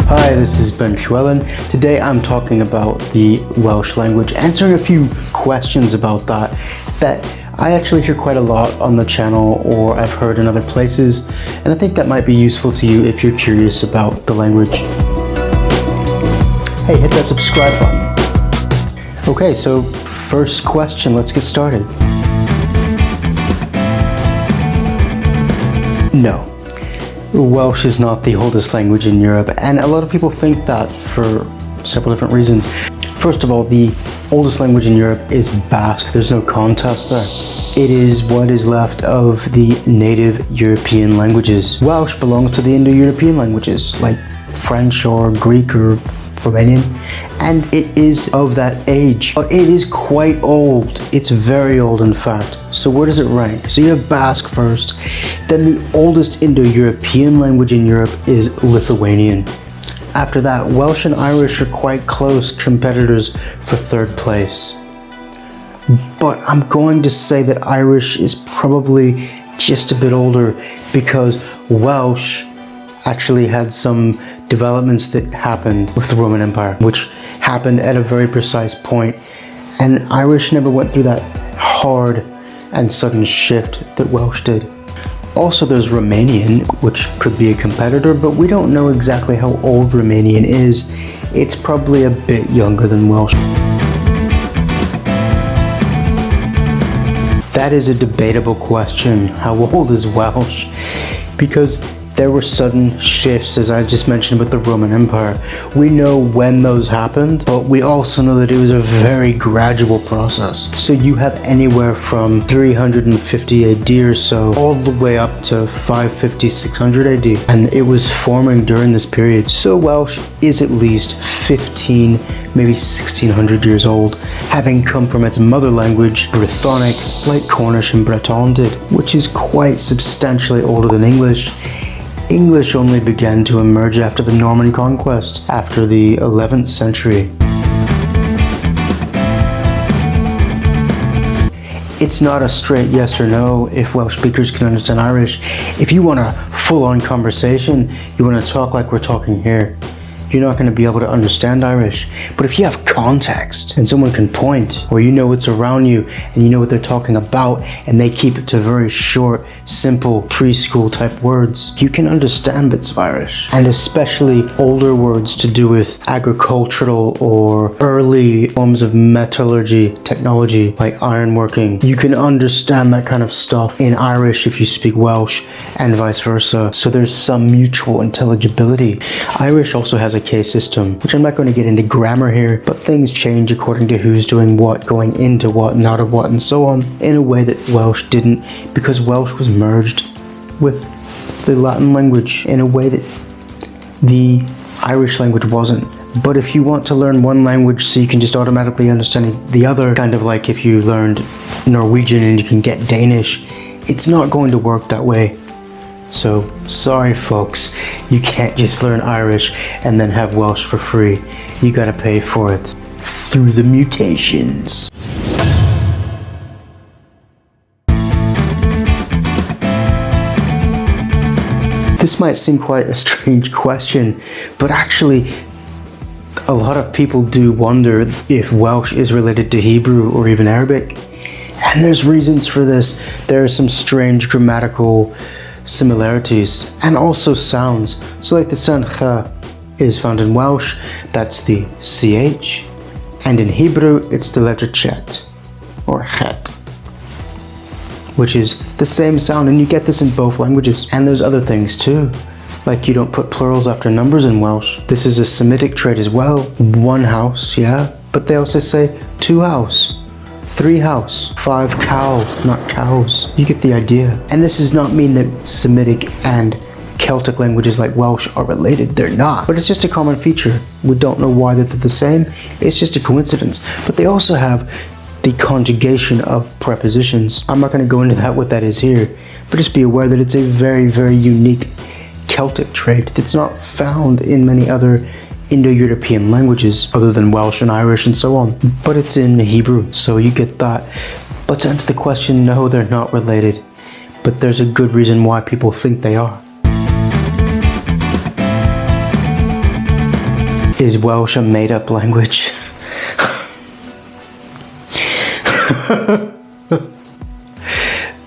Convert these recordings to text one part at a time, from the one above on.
Hi, this is Ben Schwellen. Today I'm talking about the Welsh language, answering a few questions about that I actually hear quite a lot on the channel or I've heard in other places, and I think that might be useful to you if you're curious about the language. Hey, hit that subscribe button. Okay, so first question, let's get started. No. Welsh is not the oldest language in Europe, and a lot of people think that for several different reasons. First of all, the oldest language in Europe is Basque. There's no contest there. It is what is left of the native European languages. Welsh belongs to the Indo-European languages, like French or Greek or Romanian, and it is of that age. But it is quite old. It's very old, in fact. So where does it rank? So you have Basque first. Then the oldest Indo-European language in Europe is Lithuanian. After that, Welsh and Irish are quite close competitors for third place. But I'm going to say that Irish is probably just a bit older because Welsh actually had some developments that happened with the Roman Empire, which happened at a very precise point, and Irish never went through that hard and sudden shift that Welsh did. Also, there's Romanian, which could be a competitor, but we don't know exactly how old Romanian is. It's probably a bit younger than Welsh. That is a debatable question. How old is Welsh? Because there were sudden shifts, as I just mentioned, with the Roman Empire. We know when those happened, but we also know that it was a very gradual process. So you have anywhere from 350 AD or so, all the way up to 550, 600 AD. And it was forming during this period. So Welsh is at least 15, maybe 1600 years old, having come from its mother language, Brythonic, like Cornish and Breton did, which is quite substantially older than English. English only began to emerge after the Norman conquest, after the 11th century. It's not a straight yes or no if Welsh speakers can understand Irish. If you want a full-on conversation, you want to talk like we're talking here, you're not going to be able to understand Irish. But if you have context and someone can point, or you know what's around you and you know what they're talking about, and they keep it to very short, simple, preschool type words, you can understand bits of Irish. And especially older words to do with agricultural or early forms of metallurgy technology, like ironworking. You can understand that kind of stuff in Irish if you speak Welsh, and vice versa. So there's some mutual intelligibility. Irish also has a case system, which I'm not going to get into grammar here, but things change according to who's doing what, going into what and out of what, and so on, in a way that Welsh didn't, because Welsh was merged with the Latin language in a way that the Irish language wasn't. But if you want to learn one language so you can just automatically understand the other, kind of like if you learned Norwegian and you can get Danish, it's not going to work that way. So, sorry folks, you can't just learn Irish and then have Welsh for free. You gotta pay for it through the mutations. This might seem quite a strange question, but actually, a lot of people do wonder if Welsh is related to Hebrew or even Arabic. And there's reasons for this. There are some strange grammatical similarities and also sounds. So like the sound ch is found in Welsh, that's the ch, and in Hebrew it's the letter chet or chet, which is the same sound, and you get this in both languages. And there's other things too, like you don't put plurals after numbers in Welsh. This is a Semitic trait as well. One house, yeah, but they also say two house, 3 house, 5 cow, not cows. You get the idea. And this does not mean that Semitic and Celtic languages like Welsh are related. They're not. But it's just a common feature. We don't know why they're the same. It's just a coincidence. But they also have the conjugation of prepositions. I'm not going to go into what that is here, but just be aware that it's a very, very unique Celtic trait that's not found in many other Indo-European languages other than Welsh and Irish and so on, but it's in Hebrew, so you get that. But to answer the question, no, they're not related, but there's a good reason why people think they are. Is Welsh a made-up language?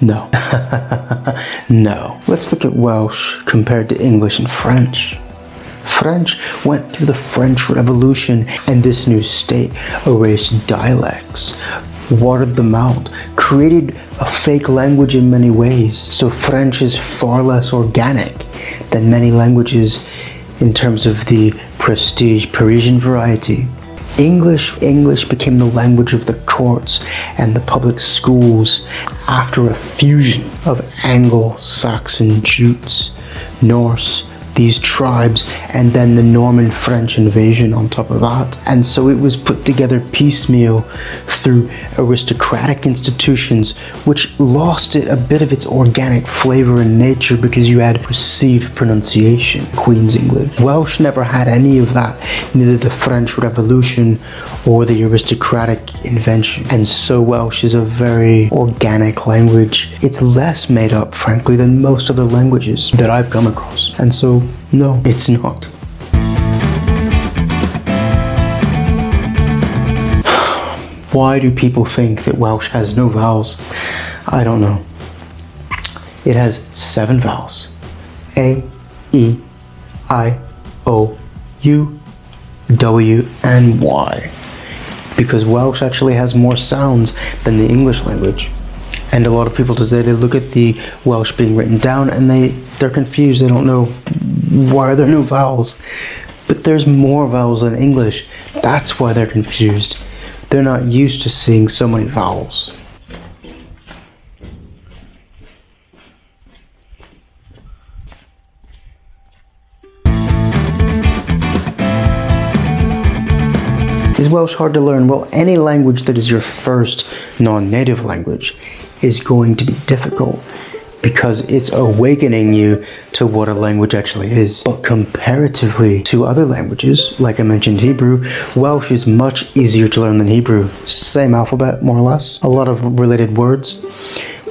No. No. Let's look at Welsh compared to English and French. French went through the French Revolution, and this new state erased dialects, watered them out, created a fake language in many ways. So French is far less organic than many languages in terms of the prestige Parisian variety. English became the language of the courts and the public schools after a fusion of Anglo-Saxon, Jutes, Norse, these tribes, and then the Norman French invasion on top of that. And so it was put together piecemeal through aristocratic institutions, which lost it a bit of its organic flavor and nature because you had received pronunciation, Queen's English. Welsh never had any of that, neither the French Revolution or the aristocratic invention. And so Welsh is a very organic language. It's less made up, frankly, than most other languages that I've come across. And so, no, it's not. Why do people think that Welsh has no vowels? I don't know. It has 7 vowels. A, E, I, O, U, W, and Y. Because Welsh actually has more sounds than the English language. And a lot of people today, they look at the Welsh being written down and they're confused. They don't know why are there no vowels. But there's more vowels than English. That's why they're confused. They're not used to seeing so many vowels. Is Welsh hard to learn? Well, any language that is your first non-native language is going to be difficult because it's awakening you to what a language actually is. But comparatively to other languages, like I mentioned Hebrew, Welsh is much easier to learn than Hebrew. Same alphabet, more or less, a lot of related words.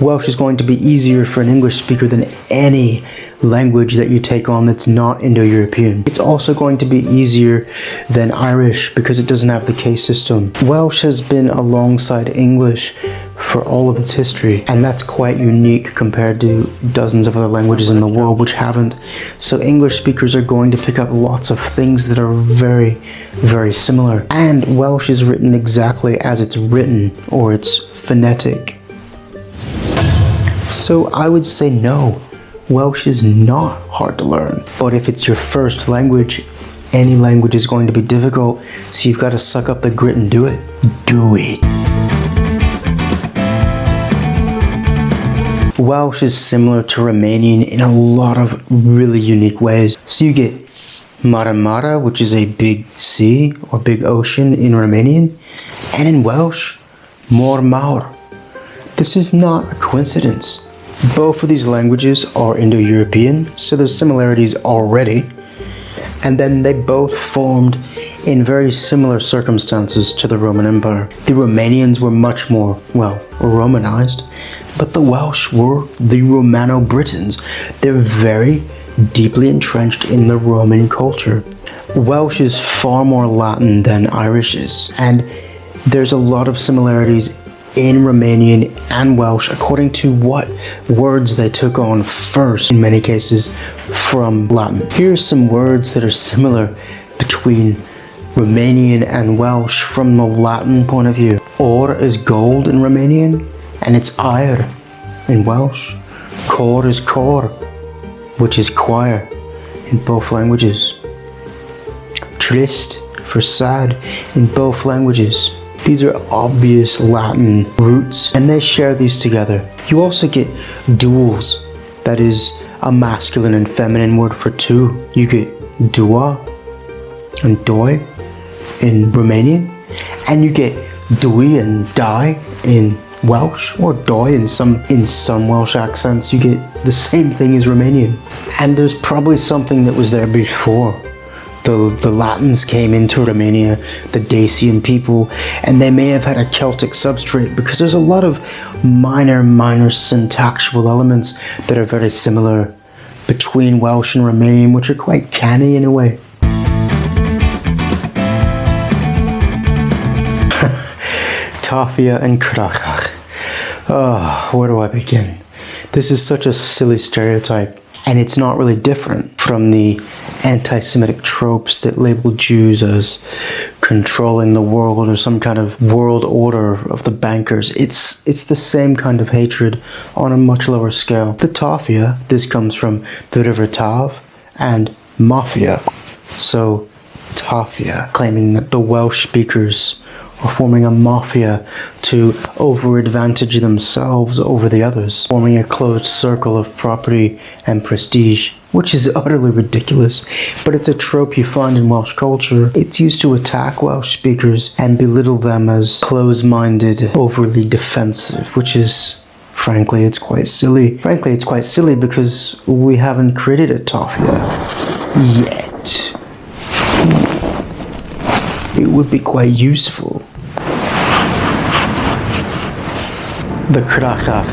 Welsh is going to be easier for an English speaker than any language that you take on that's not Indo-European. It's also going to be easier than Irish because it doesn't have the case system. Welsh has been alongside English for all of its history, and that's quite unique compared to dozens of other languages in the world which haven't. So English speakers are going to pick up lots of things that are very, very similar. And Welsh is written exactly as it's written, or it's phonetic. So I would say no, Welsh is not hard to learn. But if it's your first language, any language is going to be difficult, so you've got to suck up the grit and do it. Do it. Welsh is similar to Romanian in a lot of really unique ways. So you get Mare Mare, which is a big sea or big ocean in Romanian, and in Welsh, Mor Mawr. This is not a coincidence. Both of these languages are Indo-European, so there's similarities already. And then they both formed in very similar circumstances to the Roman Empire. The Romanians were much more, well, Romanized, but the Welsh were the Romano-Britons. They're very deeply entrenched in the Roman culture. Welsh is far more Latin than Irish is, and there's a lot of similarities in Romanian and Welsh according to what words they took on first, in many cases, from Latin. Here are some words that are similar between Romanian and Welsh from the Latin point of view. Or is gold in Romanian, and it's aer in Welsh. Cor is cor, which is choir in both languages. Trist for sad in both languages. These are obvious Latin roots, and they share these together. You also get duals, that is a masculine and feminine word for two. You get dua and doi in Romanian, and you get dui and dai in Welsh, or doi in some Welsh accents. You get the same thing as Romanian. And there's probably something that was there before. The Latins came into Romania, the Dacian people, and they may have had a Celtic substrate because there's a lot of minor syntactual elements that are very similar between Welsh and Romanian, which are quite canny in a way. Tafia and Cymraeg. Oh, where do I begin? This is such a silly stereotype, and it's not really different from the anti-Semitic tropes that label Jews as controlling the world or some kind of world order of the bankers. It's the same kind of hatred on a much lower scale. The Tafia, this comes from the river Tav, and mafia. So Tafia, claiming that the Welsh speakers are forming a mafia to over-advantage themselves over the others, forming a closed circle of property and prestige, which is utterly ridiculous, but it's a trope you find in Welsh culture. It's used to attack Welsh speakers and belittle them as close-minded, overly defensive, which is, frankly, it's quite silly. Frankly, it's quite silly because we haven't created a Tafia yet. It would be quite useful. The Cymraeg.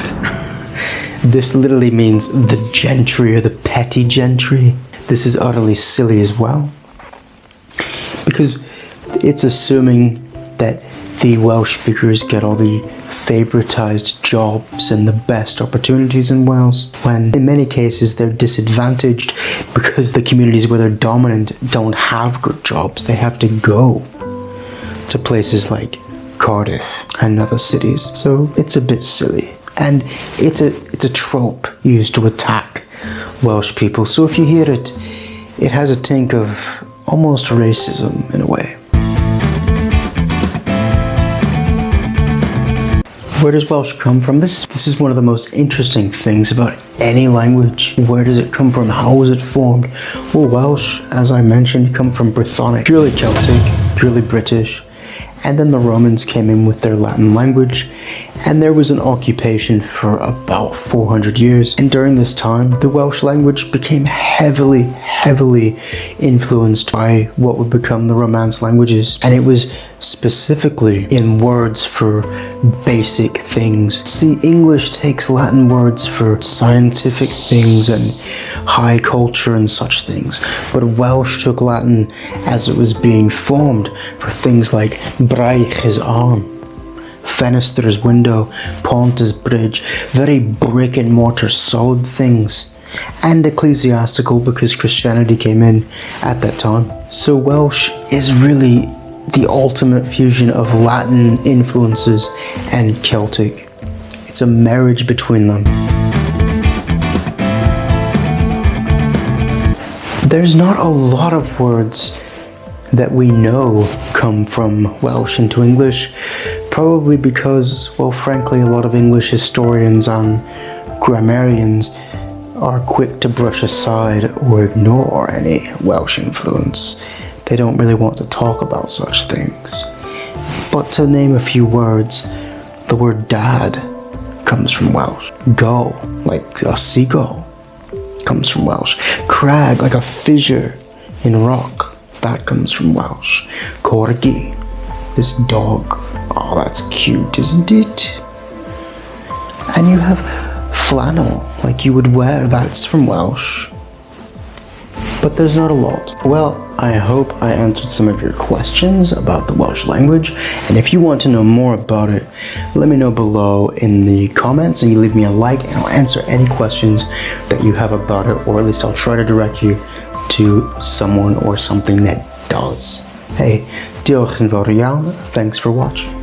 This literally means the gentry or the petty gentry. This is utterly silly as well, because it's assuming that the Welsh speakers get all the favoritized jobs and the best opportunities in Wales, when in many cases they're disadvantaged because the communities where they're dominant don't have good jobs. They have to go to places like Cardiff and other cities. So it's a bit silly, and it's a trope used to attack Welsh people. So if you hear it, it has a tink of almost racism in a way. Where does Welsh come from? This is one of the most interesting things about any language. Where does it come from? How was it formed? Well, Welsh, as I mentioned, come from Brythonic, purely Celtic, purely British. And then the Romans came in with their Latin language, and there was an occupation for about 400 years. And during this time, the Welsh language became heavily influenced by what would become the Romance languages. And it was specifically in words for basic things. See, English takes Latin words for scientific things and high culture and such things, but Welsh took Latin as it was being formed for things like braich is arm, fenestre is window, pont is bridge, very brick and mortar solid things, and ecclesiastical because Christianity came in at that time. So Welsh is really the ultimate fusion of Latin influences and Celtic. It's a marriage between them. There's not a lot of words that we know come from Welsh into English, probably because, well, frankly, a lot of English historians and grammarians are quick to brush aside or ignore any Welsh influence. They don't really want to talk about such things. But to name a few words, the word dad comes from Welsh. Gull, like a seagull, comes from Welsh. Crag, like a fissure in rock, that comes from Welsh. Corgi, this dog. Oh, that's cute, isn't it? And you have flannel, like you would wear, that's from Welsh. But there's not a lot. Well, I hope I answered some of your questions about the Welsh language, and if you want to know more about it, let me know below in the comments, and you leave me a like, and I'll answer any questions that you have about it, or at least I'll try to direct you to someone or something that does. Hey, diolch yn fawr iawn. Thanks for watching.